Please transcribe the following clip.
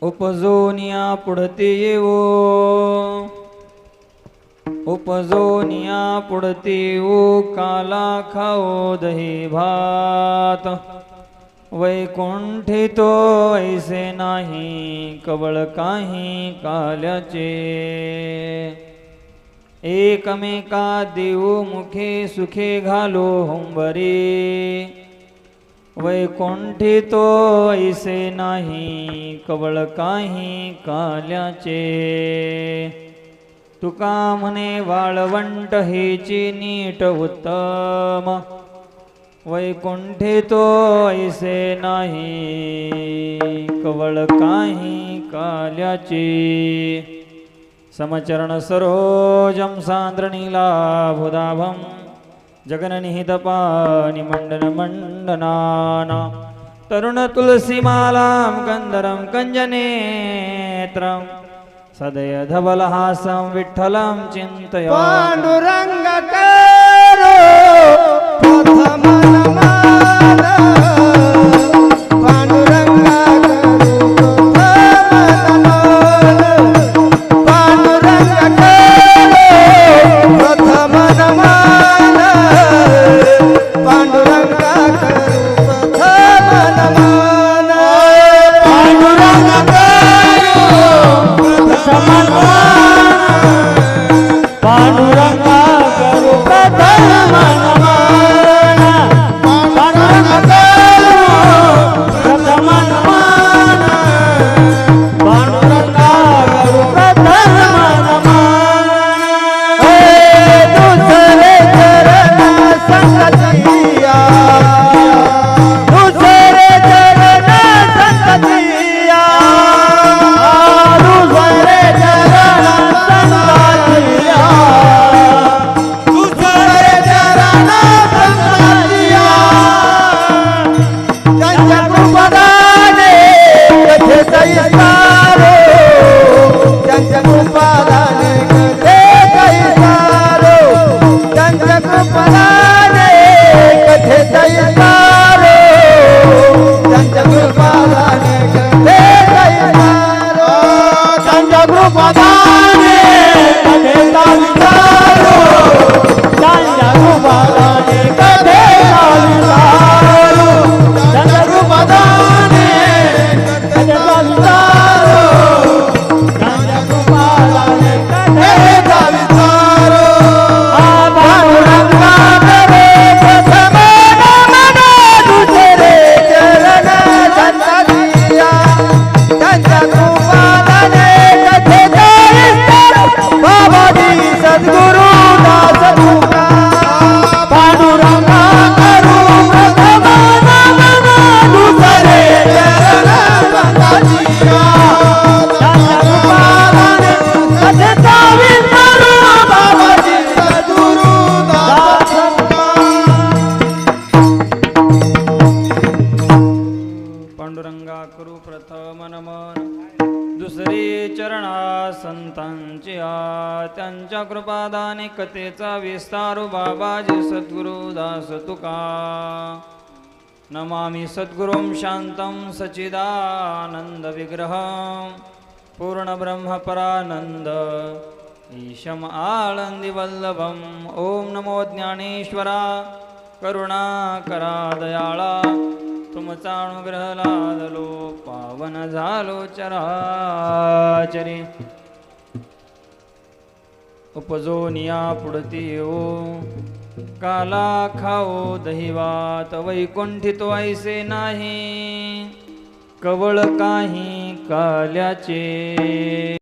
उपजोनिया पुढते येवो, उपजोनिया पुढते येवो, काला खाओ दही भात. वैकुंठी तो ऐसे नाही, कवळ काही काल्याचे. एकमेका देऊ मुखे सुखे घालो हुंबरी. वैकुंठी तो ऐसे नाही, कवळ काही काल्याचे. तुका म्हणे वाळवंट हेची नीट उत्तम. वैकुंठी तो ऐसे नाही, कवळ काही काल्याचे. समचरण सरोजं सान्द्रनीलाभुदाभं जगननिहितपानि मण्डनमण्डनाना. तरुणतुलसीमालां गन्धरं कञ्जनेत्रं सदय धवलहासं विठ्ठलं चिन्तयामि. पांडुरंग करो प्रथम नमन. पांडुरंग करो प्रथम नमन. पांडुरंग करो प्रथम नमन. पांडुरंग करो प्रथम नमन. पांडुरंग करो प्रथम नमन. पांडुरंगा करू प्रथम नमन. पांडुरंगा करू प्रथम नमन. पांडुरंगा करू प्रथम नमन. दुसरे चरण संगतिया. दुसरे चरण संगतिया. दुसरे चरण संगतिया. दुसरे चरण संगतिया. त्यांच्या कृपादाने कथे कैसारो. त्यांच्या कृपादाने कथे कैसारो. त्यांच्या कृपादाने कथे कैसारो. त्यांच्या कृपादाने कथे कैसारो. त्यांच्या कृपादाने कथेचा विचारो. त्यांच्या कृपादाने कथेचा विचारो. त्यांच्या कृपादाने कथेचा विचारो. त्यांच्या कृपादाने कथेचा विचारो. पांडुरंगा करे प्रथम नमन. दुसरे चरण संगतिया. त्यांच्या कृपादाने कथेचा विस्तार. बाबाजी सद्गुरु दास तुका. पांडुरंगा करू प्रथम नमन. दुसरे चरण संगतिया. त्यांच्या कृपादाने कथेचा विस्तार. बाबाजी सद्गुरु दास तुका. पांडुरंगा करू प्रथम नमन. दुसरे चरणा संतांचे त्यांच्या कृपादाने कथेचा विस्तारू. बाबाजी सद्गुरु दास तुका. नमामि सद्गुरुं शान्तं सच्चिदानंद विग्रहं पूर्णब्रह्मपरानंद ईशम् आळंदीवल्लभं. ओम नमो ज्ञानेश्वरा करुणाकरा दयाळा. तुमचा अनुग्रह लादलो पावन झालो चराचरी. उपजोनिया पुढती येवो, काला खाओ दही भात. वैकुंठी तो ऐसे नाही, कवळ काही काल्याचे.